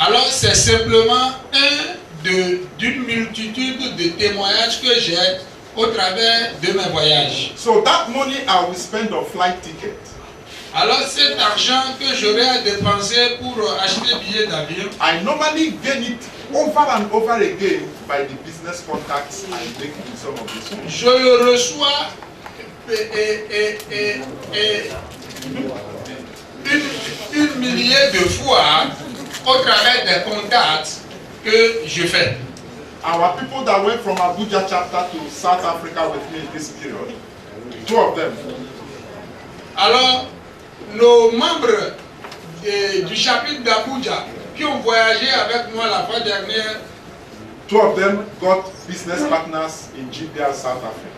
Alors c'est simplement d'une multitude de témoignages que j'ai au travers de mes voyages. So that money I will spend on flight ticket. Alors cet argent que j'aurai à dépenser pour acheter billets d'avion, I normally gain it over and over again by the business contacts I make in some of these countries. je le reçois une millier de fois au travers des contacts que je fais. Our people that went from Abuja chapter to South Africa with me in this period, 2 of them. Alors, nos membres du chapitre d'Abuja qui ont voyagé avec moi la fois dernière, 2 of them got business partners in GBR South Africa.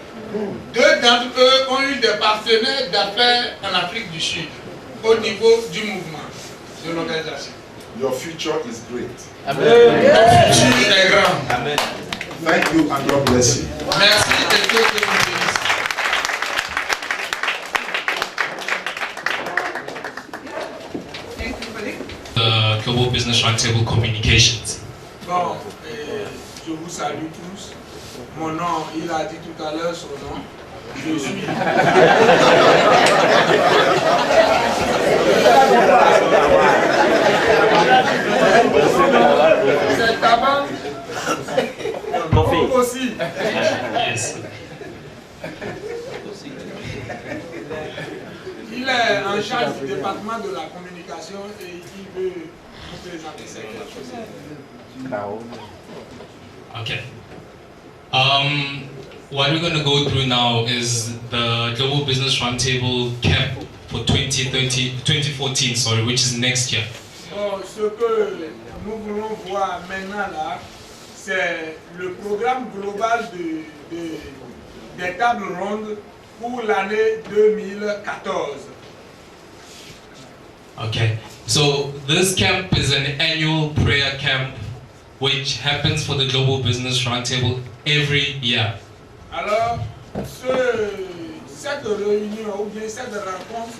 2 d'entre eux ont eu des partenaires d'affaires en Afrique du Sud au niveau du mouvement de l'organisation. Your future is great. Amen. Ton futur est grand. Amen. Thank you and God bless you. Merci et Dieu te bénisse. The Global Business Roundtable Communications. Bon, je vous salue tous. Mon nom, il a dit tout à l'heure son nom. Je suis. C'est tabac. Coffee. Aussi. Yes. Il est en charge du département de la communication et il veut vous présenter certaines choses. Okay. What we're going to go through now is the Global Business Roundtable Camp for 2014, sorry, which is next year. Bon, ce que nous voulons voir maintenant là, c'est le programme global des tables rondes pour l'année 2014. Okay. So this camp is an annual prayer camp which happens for the Global Business Roundtable every year. Alors, cette réunion ou bien cette rencontre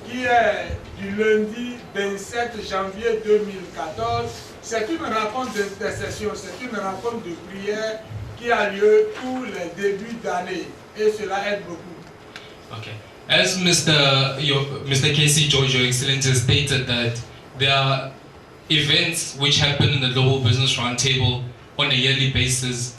qui est du lundi 27 janvier 2014, c'est une rencontre d'intercession, c'est une rencontre de prière qui a lieu tous les débuts d'année et cela aide beaucoup. Okay. As Mr. Casey George, Your Excellency, has stated that there are events which happen in the Global Business Roundtable on a yearly basis,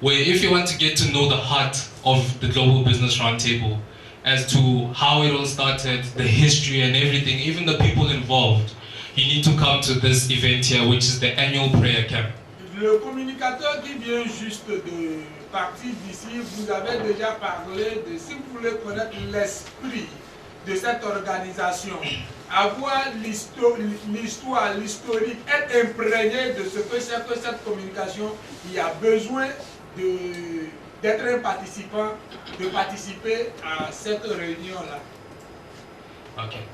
where if you want to get to know the heart of the Global Business Roundtable, as to how it all started, the history and everything, even the people involved, you need to come to this event here, which is the annual prayer camp. Le communicateur qui vient juste de partir d'ici, vous avez déjà parlé de, si vous voulez connaître l'esprit de cette organisation, avoir l'histoire, l'historique, être imprégné de ce que c'est que cette communication, il y a besoin d'être un participant, de participer à cette réunion-là. Okay.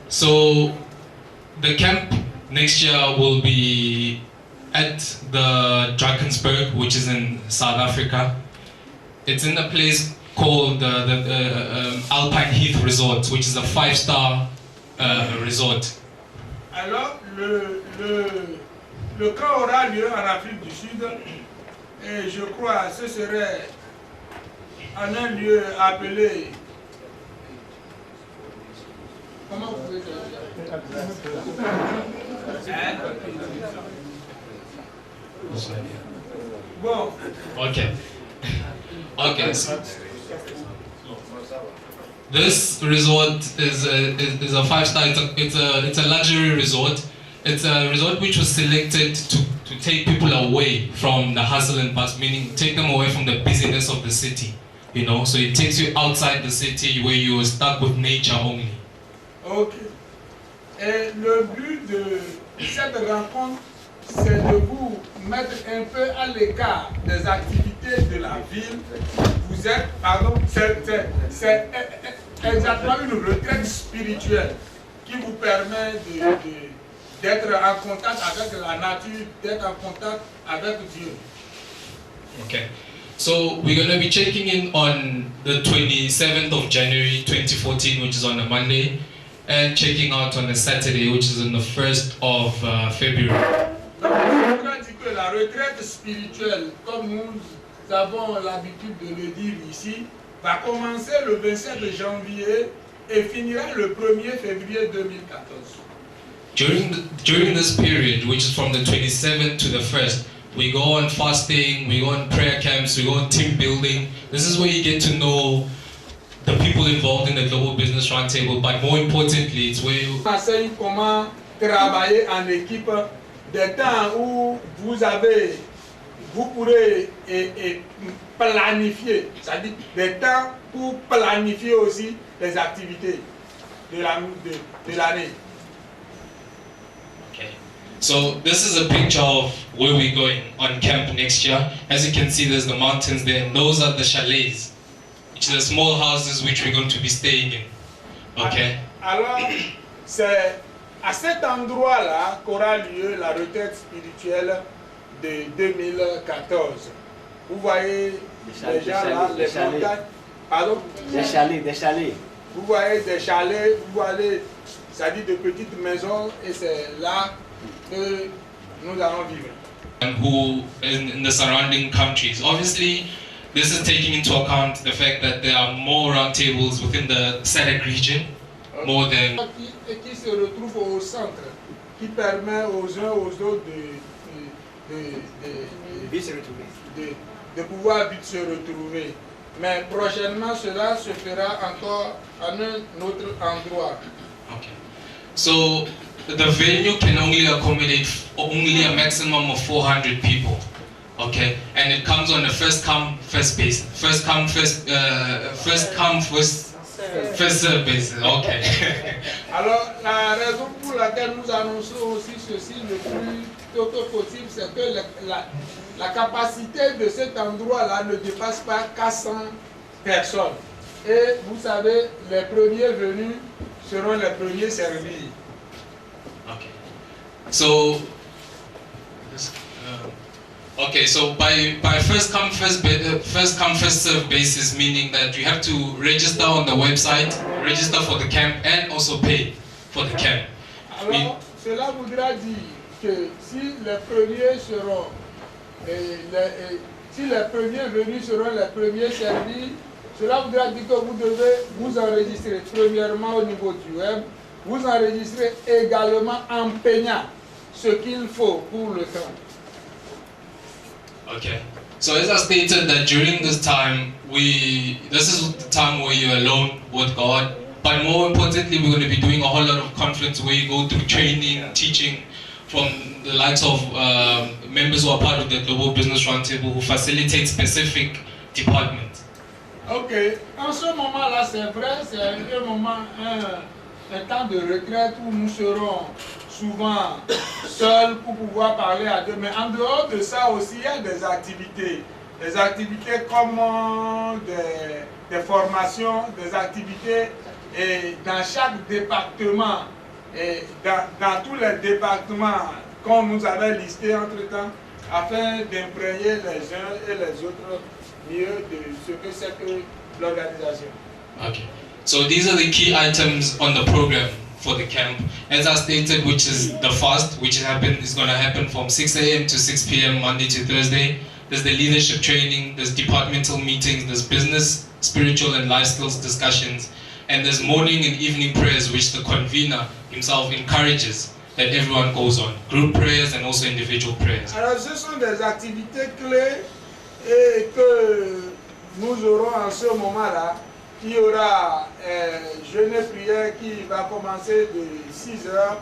So the camp next year will be at the Drakensberg, which is in South Africa. It's in a place called the Alpine Heath Resort, which is a 5-star resort. Alors, le camp aura lieu en Afrique du Sud et je crois que ce serait en un lieu appelé. Comment vous pouvez dire? Hein? Bon. Okay. Okay. So this resort is a 5-star. It's a luxury resort. It's a resort which was selected to take people away from the hustle and bustle, meaning take them away from the busyness of the city. You know, so it takes you outside the city where you are stuck with nature only. Ok. Et le but de cette rencontre, c'est de vous mettre un peu à l'écart des activités de la ville. Vous êtes, pardon, c'est exactement une retraite spirituelle qui vous permet d'être en contact avec la nature, d'être en contact avec Dieu. Okay. So we're going to be checking in on the 27th of January 2014, which is on a Monday, and checking out on a Saturday, which is on the 1st of February. Donc, je voudrais dire que la retraite spirituelle, comme nous avons l'habitude de le dire ici, va commencer le 27 janvier et finira le 1er février 2014. During this period, which is from the 27th to the 1st, we go on fasting, we go on prayer camps, we go on team building. This is where you get to know the people involved in the Global Business Roundtable, but more importantly, it's where you enseigne comment travailler en équipe, des temps où vous pourrez planifier, c'est-à-dire des temps pour planifier aussi les activités de l'année. Okay. So this is a picture of where we're going on camp next year. As you can see, there's the mountains there, and those are the chalets, which are the small houses which we're going to be staying in. Okay. Alors, c'est à cet endroit-là qu'aura lieu la retraite spirituelle de 2014. Vous voyez déjà là les montagnes. Pardon? Des chalets. Vous voyez des chalets, vous voyez, c'est-à-dire de petites maisons, et c'est là que nous allons vivre. And who in the surrounding countries. Obviously, this is taking into account the fact that there are more roundtables within the SADC region, more than. Qui se retrouve au centre, qui permet aux uns aux autres de pouvoir vite se retrouver. Mais prochainement, cela se fera encore à un autre endroit. Okay. So the venue can only accommodate only a maximum of 400 people. Okay, and it comes on a first come first basis. First come first serve basis. Okay. Alors la raison pour laquelle nous annonçons aussi ceci le plus tôt que possible, c'est que la capacité de cet endroit-là ne dépasse pas 400 personnes. Et vous savez, les premiers venus seront les premiers servis. Okay. So, so by first come first serve basis, meaning that you have to register on the website, register for the camp, and also pay for the camp. Alors, cela voudra dire que si les premiers seront si les premiers venus seront les premiers servis, cela voudra dire que vous devez vous enregistrer premièrement au niveau du web, vous enregistrer également en payant ce qu'il faut pour le camp. Okay. So as I stated that during this time, this is the time where you're alone with God. But more importantly, we're going to be doing a whole lot of conference where you go through training, teaching from the likes of members who are part of the Global Business Roundtable who facilitate specific departments. Ok. En ce moment-là, c'est vrai, c'est un moment, un temps de retraite où nous serons souvent seuls pour pouvoir parler à Dieu. Mais en dehors de ça aussi, il y a des activités. Des activités comme des formations, des activités dans chaque département. Et dans tous les départements qu'on nous avait listés entre-temps, afin d'imprégner les uns et les autres mieux de ce que c'est que l'organisation. Okay. So these are the key items on the program for the camp. As I stated, which is the fast, which is going to happen from 6 a.m. to 6 p.m. Monday to Thursday. There's the leadership training, there's departmental meetings, there's business, spiritual and life skills discussions, and there's morning and evening prayers which the convener himself encourages that everyone goes on. Group prayers and also individual prayers. Alors ce sont des activités clés et que nous aurons en ce moment-là. Il y aura jeûne et prière qui va commencer de 6 h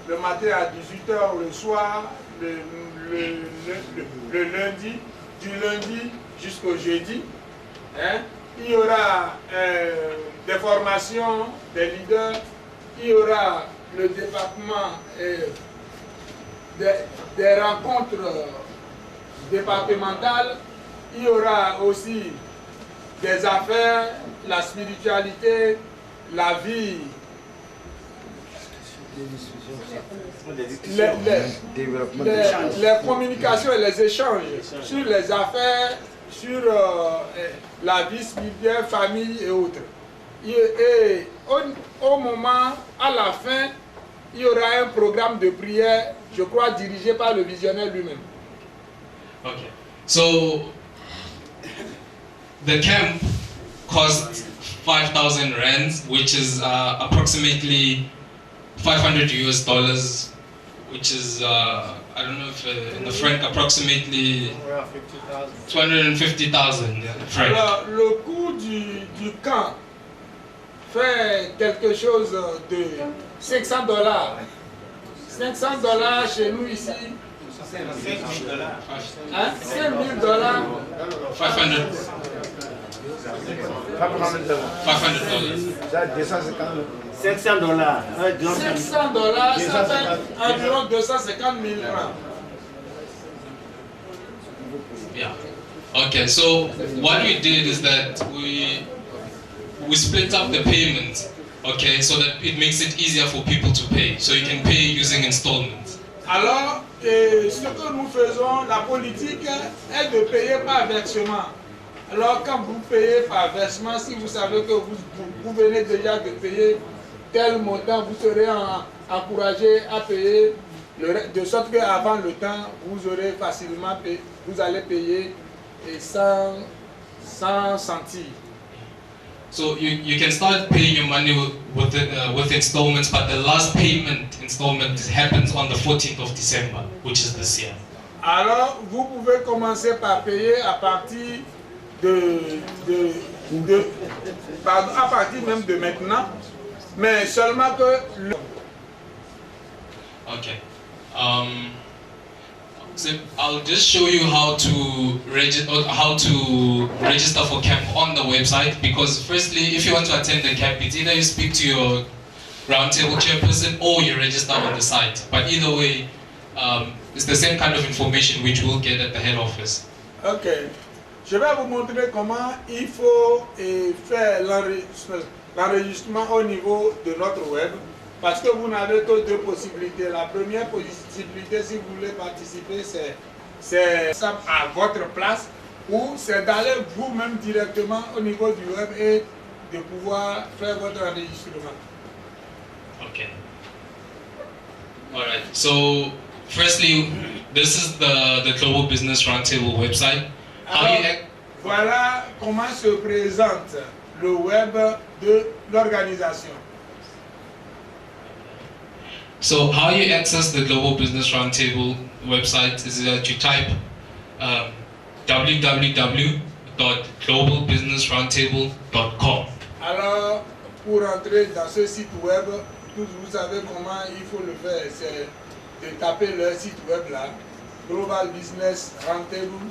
le matin à 18 h le soir, le lundi, du lundi jusqu'au jeudi. Hein? Il y aura des formations des leaders, il y aura le département des rencontres départementales, il y aura aussi des affaires, la spiritualité, la vie, les communications et les échanges sur les affaires, sur la vie spirituelle, famille et autres. Et au moment, à la fin il y aura un programme de prière, je crois, dirigé par le visionnaire lui-même. Okay. So the camp cost 5,000 rands, which is approximately $500, which is I don't know if in the franc approximately 250,000 franc. Alors, le coût du camp fait quelque chose de $500. $500 chez nous ici. Hein? $5,000. 500. $500. $500, ça fait environ 250 000 francs. Yeah. Okay, so what we did is that we split up the payment, okay, so that it makes it easier for people to pay. So you can pay using installments. Alors, ce que nous faisons, la politique est de payer par versement. Alors, quand vous payez par versement, si vous savez que vous venez déjà de payer tel montant, vous serez encouragé à payer, de sorte qu'avant le temps, vous aurez facilement payé, vous allez payer sans sentir. So you can start paying your money with installments, but the last payment installment happens on the 14th of December, which is this year. Alors, vous pouvez commencer par payer à partir à partir même de maintenant, mais seulement que Okay. So I'll just show you how to register for camp on the website, because firstly, if you want to attend the camp, it's either you speak to your roundtable chairperson or you register on the site. But either way, it's the same kind of information which we'll get at the head office. Ok. Je vais vous montrer comment il faut faire l'enregistrement au niveau de notre web, parce que vous n'avez que deux possibilités. La première possibilité, si vous voulez participer, c'est à votre place, ou c'est d'aller vous-même directement au niveau du web et de pouvoir faire votre enregistrement. Okay. All right. So firstly, this is the Global Business Roundtable website. Alors, voilà comment se présente le web de l'organisation. So how you access the Global Business Roundtable website is that you type www.globalbusinessroundtable.com. Alors, pour entrer dans ce site web, vous savez comment il faut le faire. C'est de taper le site web là, globalbusinessroundtable.com.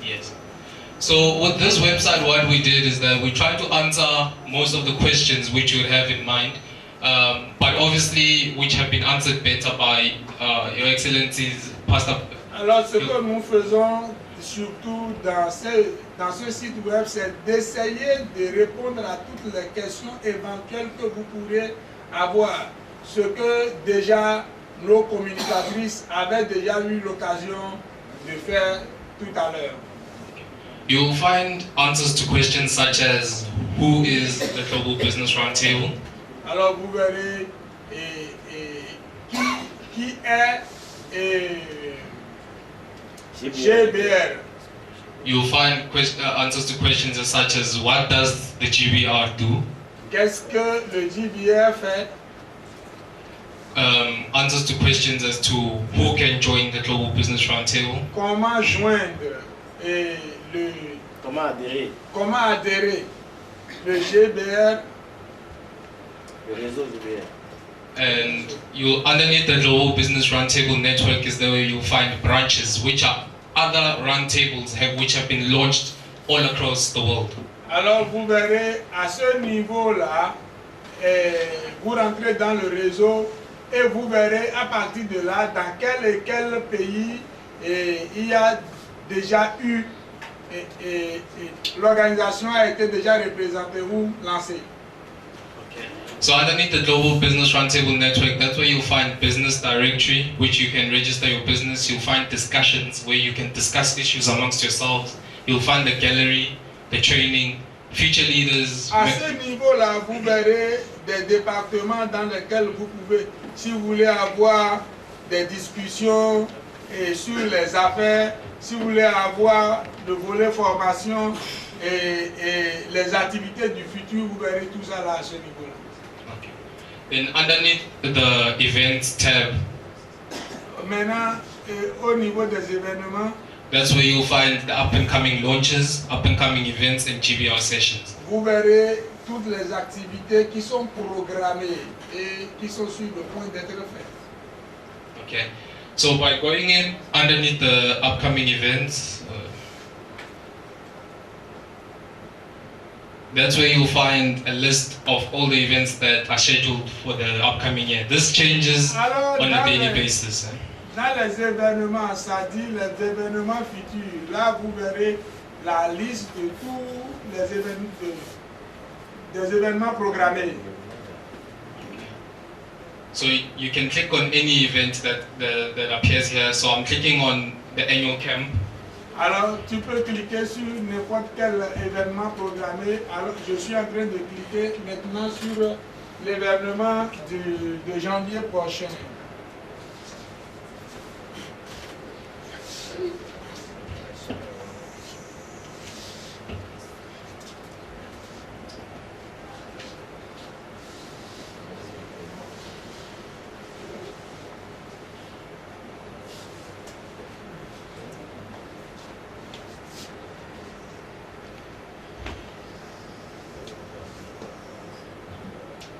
Yes. So with this website, what we did is that we tried to answer most of the questions which you would have in mind, but obviously which have been answered better by Your Excellencies, Pastor. Alors, ce que nous faisons surtout dans ce site web, c'est d'essayer de répondre à toutes les questions éventuelles que vous pourrez avoir. Ce que déjà nos communicatrices avaient déjà eu l'occasion de faire tout à l'heure. You'll find answers to questions such as who is the Global Business Roundtable? Alors vous verrez qui est GBR. You'll find answers to questions such as what does the GBR do? Qu'est-ce que le GBR fait? Answers to questions as to who can join the Global Business Roundtable? Comment joindre comment adhérer le GBR? Le réseau GBR. And underneath the Global Business Roundtable network is where you'll find branches, which are other roundtables which have been launched all across the world. Alors vous verrez à ce niveau-là, vous rentrez dans le réseau et vous verrez à partir de là dans quel et quel pays il y a déjà eu l'organisation a été déjà représentée ou lancée. Okay. So underneath the Global Business Roundtable network, that's where you'll find business directory, which you can register your business. You'll find discussions where you can discuss issues amongst yourselves. You'll find the gallery, the training, future leaders. À ce niveau-là, vous verrez des départements dans lesquels vous pouvez, si vous voulez avoir des discussions sur les affaires, si vous voulez avoir le volet formation et les activités du futur, vous verrez tout ça là à ce niveau-là. Okay. Then underneath the events tab, Maintenant, au niveau des événements, that's where you'll find the up and coming launches, up and coming events, and GBR sessions. vous verrez toutes les activités qui sont programmées et qui sont sur le point d'être faites. Okay. So by going in underneath the upcoming events, that's where you'll find a list of all the events that are scheduled for the upcoming year. This changes Alors, on a daily basis. dans les événements, ça dit les événements futurs. Là, vous verrez la liste de tous les événements, des événements programmés. So you can click on any event that appears here. So I'm clicking on the annual camp. Alors, tu peux cliquer sur n'importe quel événement programmé. Alors, je suis en train de cliquer maintenant sur l'événement de janvier prochain.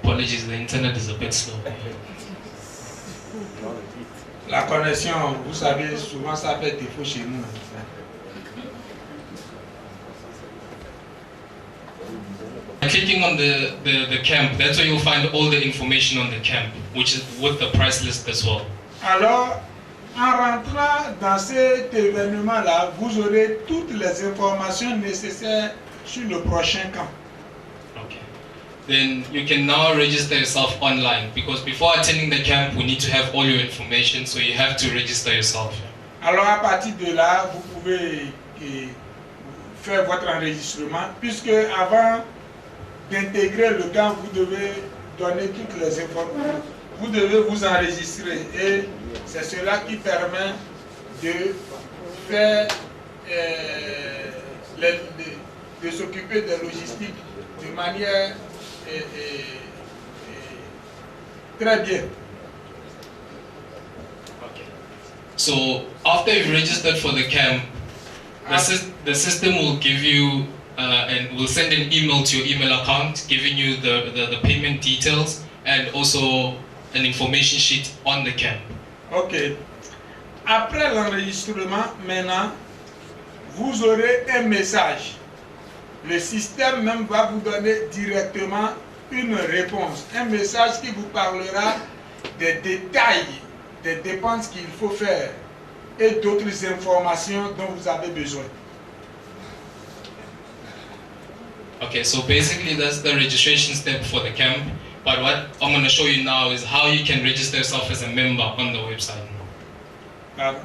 Apologies, the internet is a bit slow. La connexion, vous savez, souvent ça fait défaut chez nous. Clicking on the camp, that's where you'll find all the information on the camp, which is with the price list as well. Alors, en rentrant dans cet événement-là, vous aurez toutes les informations nécessaires sur le prochain camp. Okay. Then you can now register yourself online, because before attending the camp, we need to have all your information, so you have to register yourself. Alors, à partir de là, vous pouvez faire votre enregistrement, puisque avant d'intégrer le camp, vous devez donner toutes les informations. Vous devez vous enregistrer et c'est cela qui permet de faire, de s'occuper des logistiques de manière très bien. Okay. So after you've registered for the camp, the system will give you and will send an email to your email account giving you the payment details and also an information sheet on the camp. Ok. Après l'enregistrement, maintenant, vous aurez un message. Le système même va vous donner directement une réponse. Un message qui vous parlera des détails des dépenses qu'il faut faire et d'autres informations dont vous avez besoin. Okay, so basically that's the registration step for the camp. But what I'm going to show you now is how you can register yourself as a member on the website. Pardon?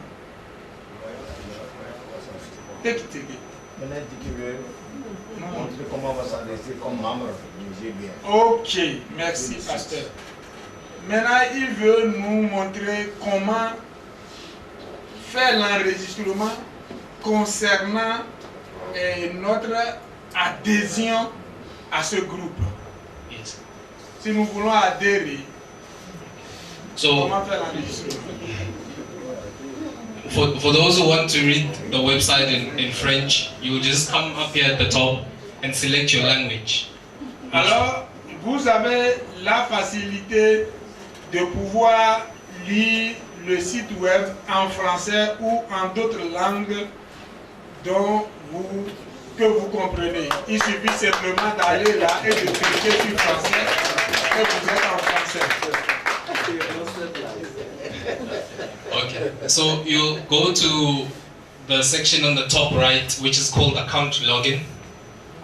Take it. Comment on va s'adresser comme membre du GBR. Ok, merci pasteur. Maintenant, il veut nous montrer comment faire l'enregistrement concernant notre adhésion à ce groupe. Yes. Si nous voulons adhérer, So comment faire l'enregistrement? for those who want to read the website in French, you just come up here at the top and select your language. Alors, vous avez la facilité de pouvoir lire le site web en français ou en d'autres langues que vous comprenez. Il suffit simplement d'aller là et de cliquer sur français et vous êtes en français. Okay, so you go to the section on the top right, which is called account login.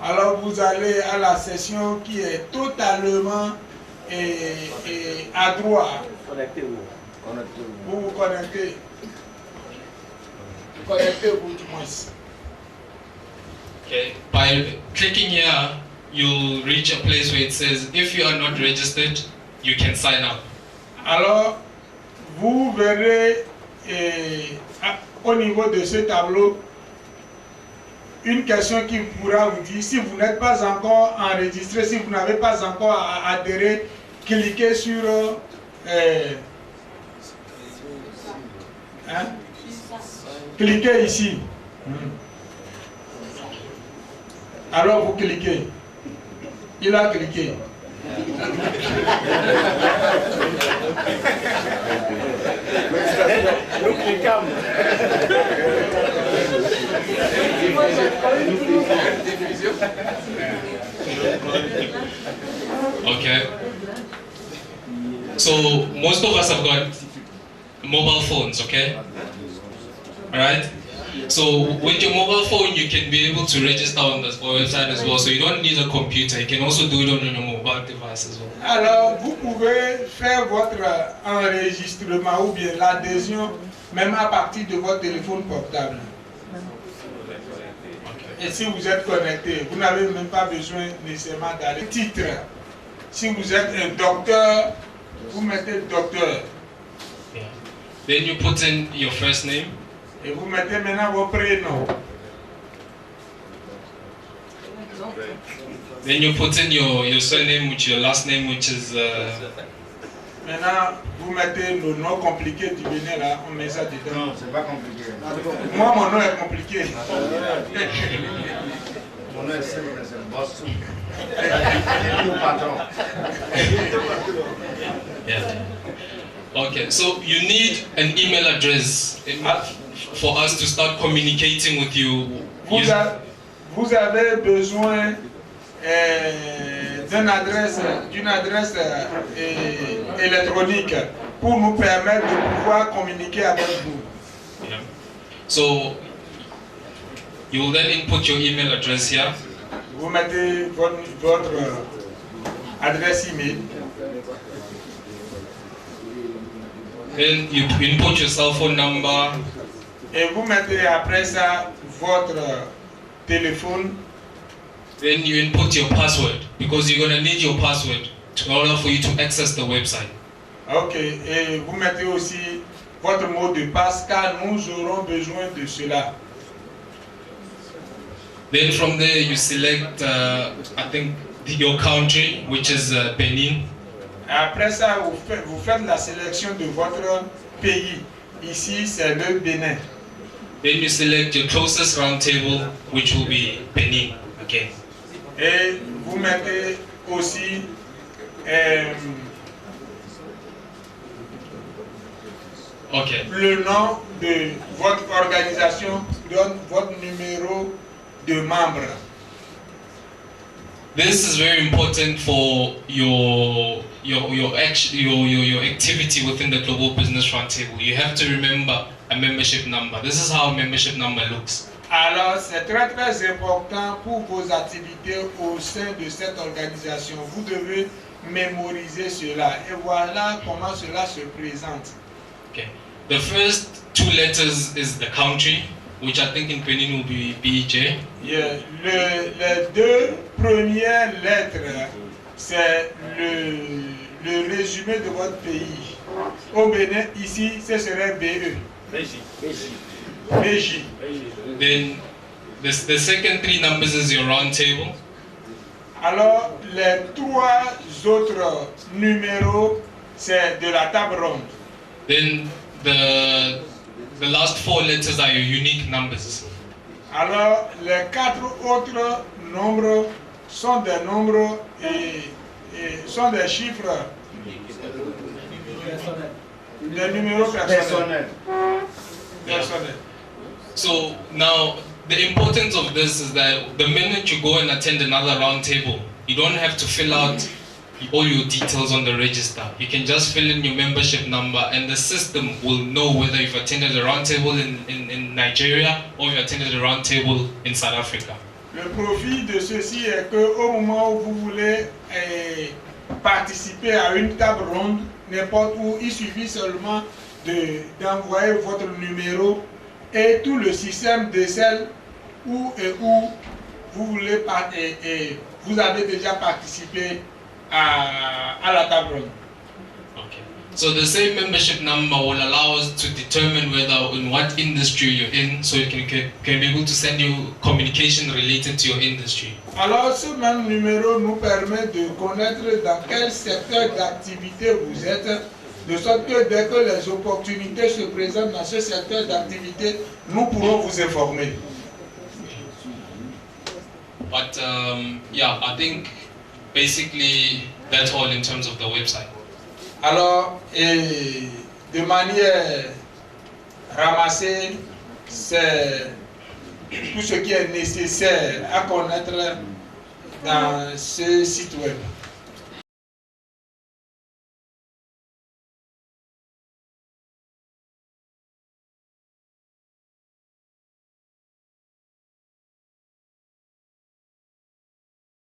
Alors vous allez à la section qui est totalement à droite. Vous vous connectez. Connectez-vous du moins. Okay. By clicking here, you'll reach a place where it says, if you are not registered, you can sign up. Alors, vous verrez au niveau de ce tableau une question qui pourra vous dire si vous n'êtes pas encore enregistré, si vous n'avez pas encore adhéré, cliquez sur cliquez ici. Alors vous cliquez. Il a cliqué. Nous cliquons. Okay. So most of us have got mobile phones, okay? Alright? So with your mobile phone, you can be able to register on the website as well. So you don't need a computer. You can also do it on your mobile device as well. Alors, vous pouvez faire votre enregistrement ou bien l'adhésion même à partir de votre téléphone portable. Et si vous êtes connecté, vous n'avez même pas besoin nécessairement d'aller. Titre. Si vous êtes un docteur, vous mettez docteur. Yeah. Then you put in your first name. Et vous mettez maintenant vos prénoms. Then you put in your surname, which your last name, which is. Maintenant, vous mettez le nom compliqué du Bénin là, on met ça dedans. Non, c'est pas compliqué. Moi, mon nom est compliqué. Mon nom est simple, c'est Bossou. Tout patron. Yeah. Okay, so you need an email address for us to start communicating with you. Vous avez besoin d'une adresse électronique pour nous permettre de pouvoir communiquer avec vous. Yeah. So you will then input your email address here. Vous mettez votre adresse email. Then you input your cell phone number. Et vous mettez après ça votre téléphone. Then you input your password because you're going to need your password in order for you to access the website. Ok, et vous mettez aussi votre mot de passe car nous aurons besoin de cela. Then from there you select, I think, your country, which is Benin. Après ça, vous faites la sélection de votre pays. Ici, c'est le Bénin. Then you select your closest round table, which will be Benin again. Et vous mettez aussi Okay. le nom de votre organisation, donne votre numéro de membre. This is very important for your activity within the Global Business Roundtable. You have to remember a membership number. This is how a membership number looks. Alors, c'est très très important pour vos activités au sein de cette organisation. Vous devez mémoriser cela. Et voilà comment cela se présente. Okay. The first two letters is the country, which I think in Benin will be BJ. Yeah. Les deux premières lettres, c'est le résumé de votre pays. Au Bénin, ici, ce serait BE. BJ. Then the second three numbers is your round table. Alors, les trois autres numéros, c'est de la table ronde. Then the last four letters are your unique numbers. Alors, les quatre autres nombres sont des nombres et sont des chiffres, des numéros personnels. So now the importance of this is that the minute you go and attend another round table, you don't have to fill out all your details on the register. You can just fill in your membership number and the system will know whether you've attended a round table in Nigeria or you've attended a round table in South Africa. Le profit de ceci est que au moment où vous voulez participer à une table ronde, n'importe où, il suffit seulement d'envoyer votre numéro et tout le système décèle où vous avez déjà participé à la table ronde. Okay. So the same membership number will allow us to determine whether in what industry you're in, so it can be able to send you communication related to your industry. Alors ce même numéro nous permet de connaître dans quel secteur d'activité vous êtes, de sorte que dès que les opportunités se présentent dans ce secteur d'activité, nous pourrons vous informer. But yeah, I think basically that's all in terms of the website. Alors, de manière ramassée, c'est tout ce qui est nécessaire à connaître dans ce site web.